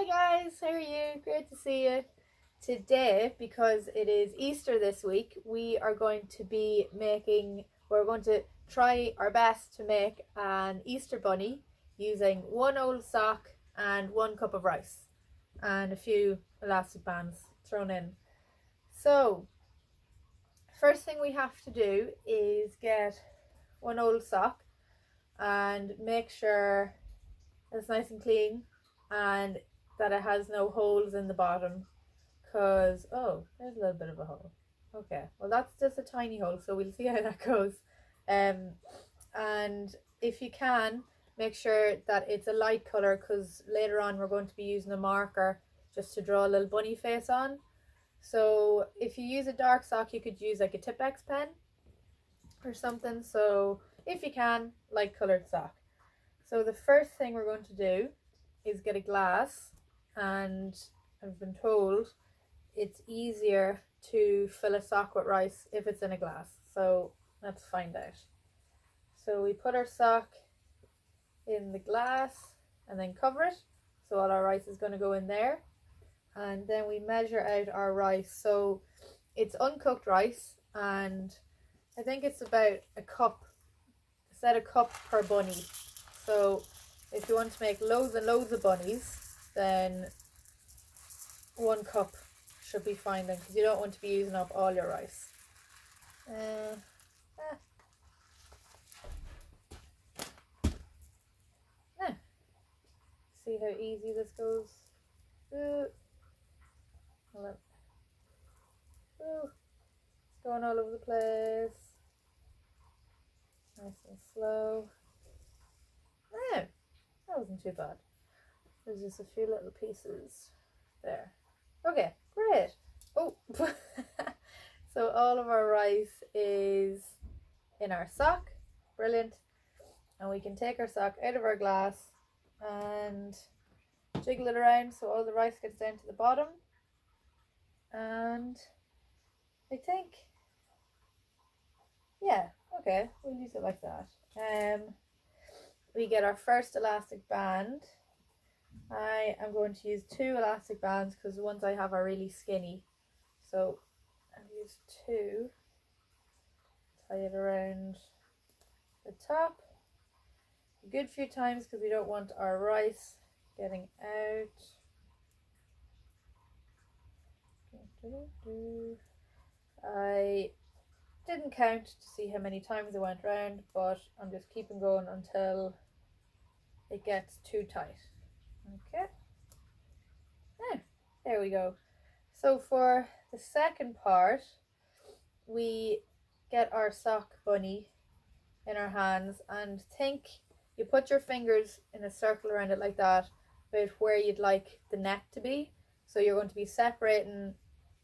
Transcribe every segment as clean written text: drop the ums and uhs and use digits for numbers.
Hi guys, how are you? Great to see you. Today, because it is Easter this week, we're going to try our best to make an Easter bunny using one old sock and 1 cup of rice and a few elastic bands thrown in. So, first thing we have to do is get one old sock and make sure it's nice and clean and that it has no holes in the bottom, because there's a little bit of a hole. Okay, well that's just a tiny hole, so we'll see how that goes. And if you can, make sure that it's a light colour, because later on we're going to be using a marker just to draw a little bunny face on. So if you use a dark sock, you could use like a Tipp-Ex pen or something. So if you can, light coloured sock. So the first thing we're going to do is get a glass, and I've been told it's easier to fill a sock with rice if it's in a glass. So let's find out. So we put our sock in the glass and then cover it. So all our rice is going to go in there. And then we measure out our rice. So it's uncooked rice, and I think it's about a cup. It's at a cup per bunny. So if you want to make loads and loads of bunnies, then 1 cup should be fine then, because you don't want to be using up all your rice. See how easy this goes. It's going all over the place. Nice and slow. That wasn't too bad. There's just a few little pieces there. Okay, great. So all of our rice is in our sock. Brilliant. And we can take our sock out of our glass and jiggle it around so all the rice gets down to the bottom. And I think, yeah, okay, we'll use it like that. We get our first elastic band. I am going to use 2 elastic bands because the ones I have are really skinny. So I'll use 2. Tie it around the top a good few times because we don't want our rice getting out. I didn't count to see how many times I went round, but I'm just keeping going until it gets too tight. Okay, there we go. So for the second part, we get our sock bunny in our hands, and you put your fingers in a circle around it like that, about where you'd like the neck to be. So you're going to be separating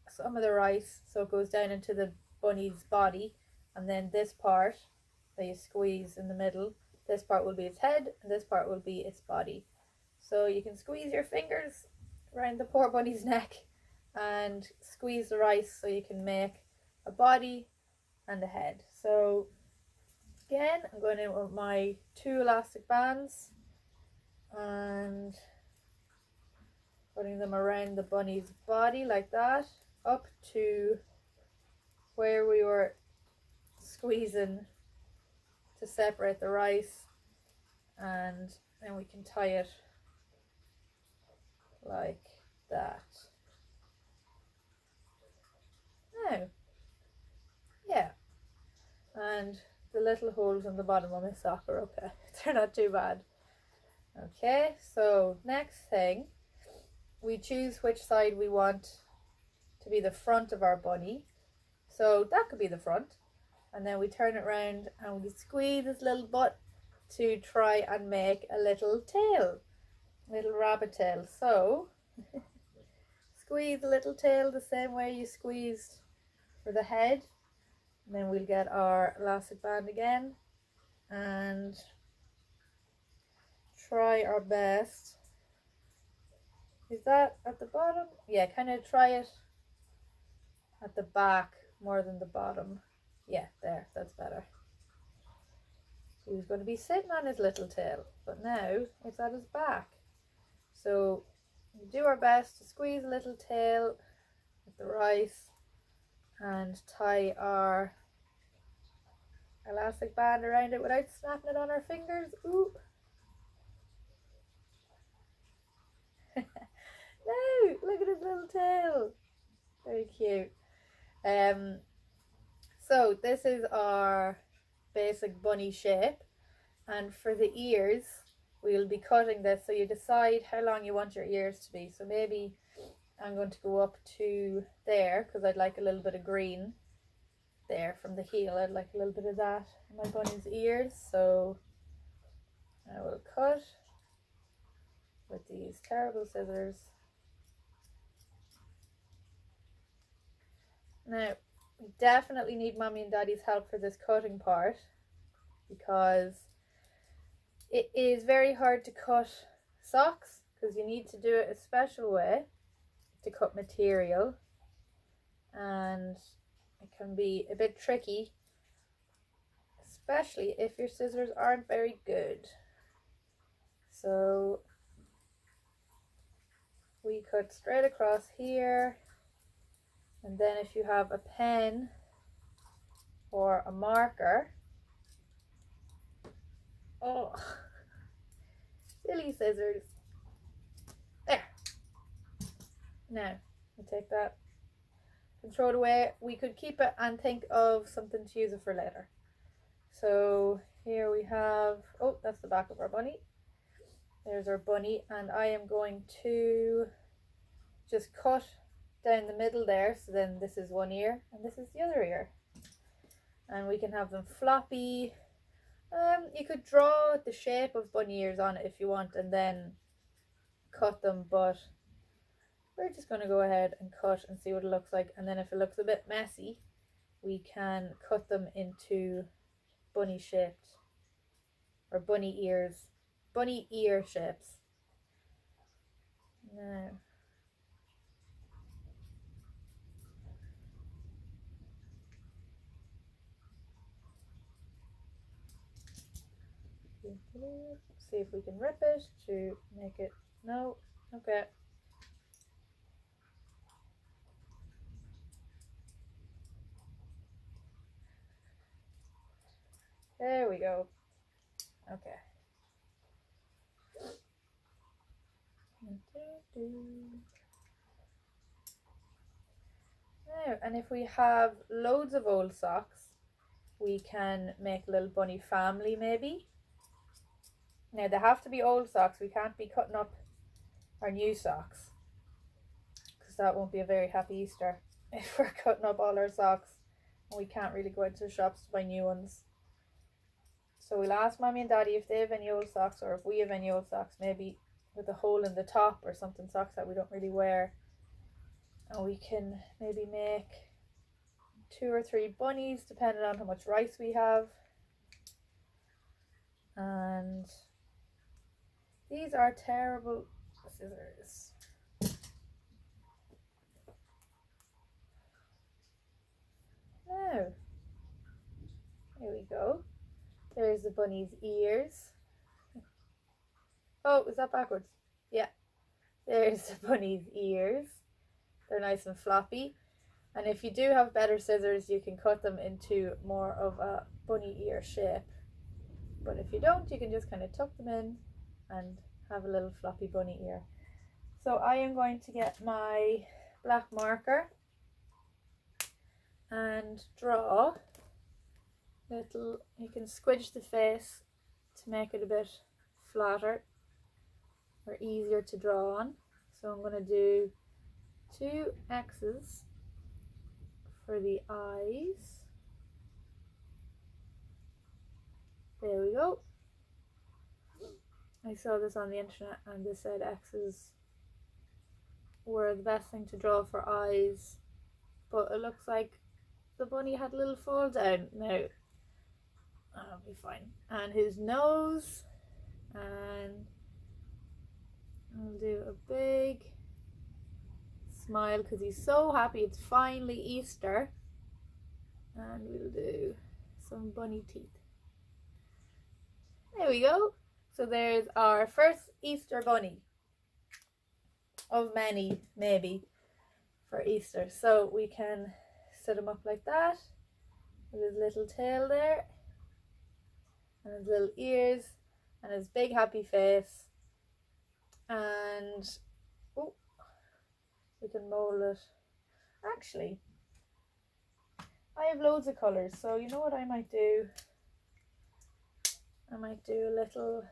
some of the rice so it goes down into the bunny's body, and then this part that you squeeze in the middle, this part will be its head and this part will be its body. So you can squeeze your fingers around the poor bunny's neck and squeeze the rice so you can make a body and a head. So again, I'm going in with my 2 elastic bands and putting them around the bunny's body like that, up to where we were squeezing to separate the rice, and then we can tie it like that. Now, yeah, and the little holes on the bottom of my sock are okay. They're not too bad. Okay, so next thing, we choose which side we want to be the front of our bunny. So that could be the front, and then we turn it around and we squeeze this little butt to try and make a little tail, little rabbit tail. So squeeze the little tail the same way you squeezed for the head, and then we'll get our elastic band again and try our best. Is that at the bottom? Yeah, kind of try it at the back more than the bottom. Yeah, there, that's better. He was going to be sitting on his little tail, but now it's at his back. So do our best to squeeze a little tail with the rice and tie our elastic band around it without snapping it on our fingers. Ooh. No, look at his little tail. Very cute. So this is our basic bunny shape, and for the ears we'll be cutting this, so you decide how long you want your ears to be. So maybe I'm going to go up to there because I'd like a little bit of green there from the heel. I'd like a little bit of that in my bunny's ears, so I will cut with these terrible scissors. Now, we definitely need Mommy and Daddy's help for this cutting part because it is very hard to cut socks because you need to do it a special way to cut material, and it can be a bit tricky, especially if your scissors aren't very good. So we cut straight across here, and then if you have a pen or a marker, oh, silly scissors, there. Now we take that and throw it away. We could keep it and think of something to use it for later. So here we have, oh, that's the back of our bunny. There's our bunny, and I am going to just cut down the middle there, so then this is one ear and this is the other ear, and we can have them floppy. You could draw the shape of bunny ears on it if you want and then cut them, but we're just going to go ahead and cut and see what it looks like, and then if it looks a bit messy we can cut them into bunny shaped or bunny ears, bunny ear shapes. Now see if we can rip it to make it, no, okay. There we go. Okay. Now, and if we have loads of old socks, we can make a little bunny family maybe. Now they have to be old socks. We can't be cutting up our new socks because that won't be a very happy Easter if we're cutting up all our socks and we can't really go into the shops to buy new ones. So we'll ask Mommy and Daddy if they have any old socks, or if we have any old socks, maybe with a hole in the top or something, socks that we don't really wear, and we can maybe make 2 or 3 bunnies depending on how much rice we have. And these are terrible scissors. Now, here we go. There's the bunny's ears. Oh, is that backwards? Yeah. There's the bunny's ears. They're nice and floppy. And if you do have better scissors, you can cut them into more of a bunny ear shape. But if you don't, you can just kind of tuck them in and have a little floppy bunny ear. So I am going to get my black marker and draw little, you can squidge the face to make it a bit flatter or easier to draw on. So I'm going to do 2 X's for the eyes. There we go. I saw this on the internet and they said X's were the best thing to draw for eyes, but it looks like the bunny had a little fall down. Now that'll be fine. And his nose, and I'll do a big smile because he's so happy it's finally Easter, and we'll do some bunny teeth. There we go. So there's our first Easter bunny. of many, maybe, for Easter. So we can set him up like that, with his little tail there, and his little ears, and his big happy face. And oh, we can mold it. Actually, I have loads of colours, so you know what I might do? I might do a little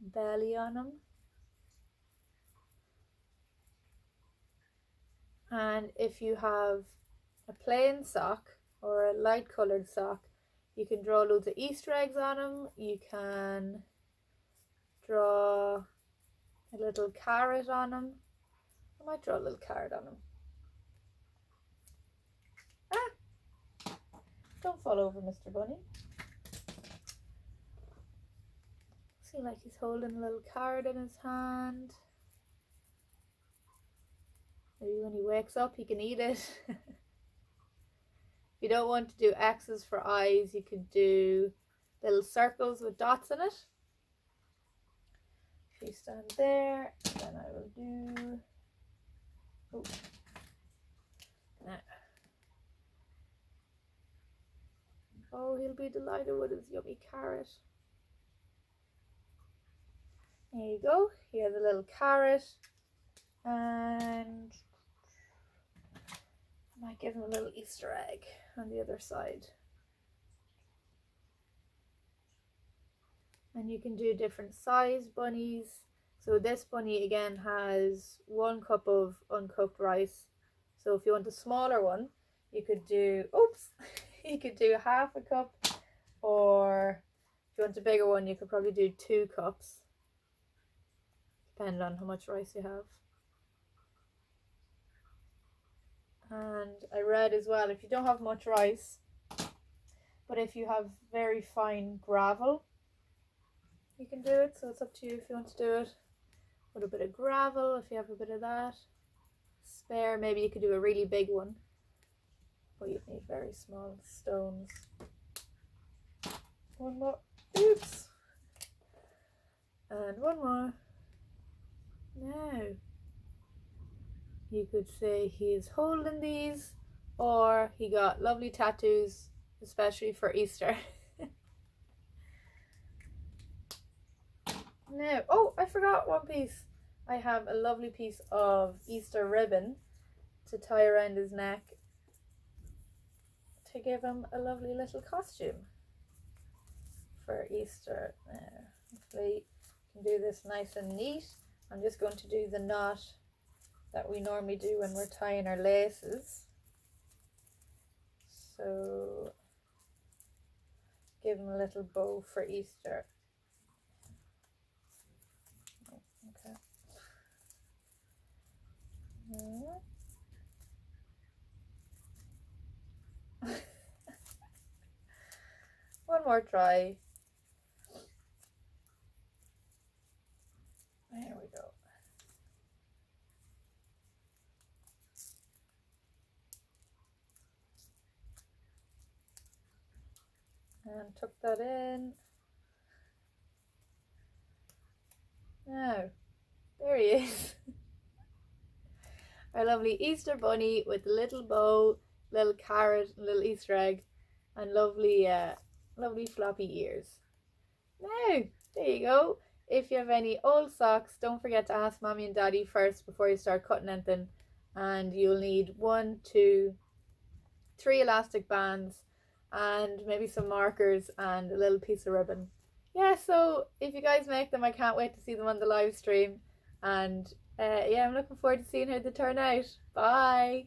belly on him. And if you have a plain sock or a light coloured sock, you can draw loads of Easter eggs on him. You can draw a little carrot on him. I might draw a little carrot on him. Ah! Don't fall over, Mr. Bunny. See, like he's holding a little carrot in his hand. Maybe when he wakes up he can eat it. If you don't want to do X's for eyes, you could do little circles with dots in it. If you stand there, then I will do... Oh. Now. Oh, he'll be delighted with his yummy carrot. There you go. He has a little carrot, and I might give him a little Easter egg on the other side. And you can do different size bunnies. So this bunny again has 1 cup of uncooked rice. So if you want a smaller one, you could do, oops, you could do half a cup, or if you want a bigger one, you could probably do 2 cups. Depending on how much rice you have. And I read as well, if you don't have much rice, but if you have very fine gravel, you can do it. So it's up to you if you want to do it with a bit of gravel, if you have a bit of that spare. Maybe you could do a really big one, but you'd need very small stones. One more, oops, and one more. Now, you could say he is holding these, or he got lovely tattoos, especially for Easter. Now, oh, I forgot one piece. I have a lovely piece of Easter ribbon to tie around his neck to give him a lovely little costume for Easter. Now, hopefully you can do this nice and neat. I'm just going to do the knot that we normally do when we're tying our laces. So give him a little bow for Easter. Okay. One more try. There we go. And tuck that in. Now, there he is. Our lovely Easter bunny with a little bow, little carrot, little Easter egg, and lovely, lovely floppy ears. Now, there you go. If you have any old socks, don't forget to ask Mommy and Daddy first before you start cutting anything. And you'll need 1, 2, 3 elastic bands, and maybe some markers and a little piece of ribbon. Yeah, so if you guys make them, I can't wait to see them on the live stream. And yeah, I'm looking forward to seeing how they turn out. Bye!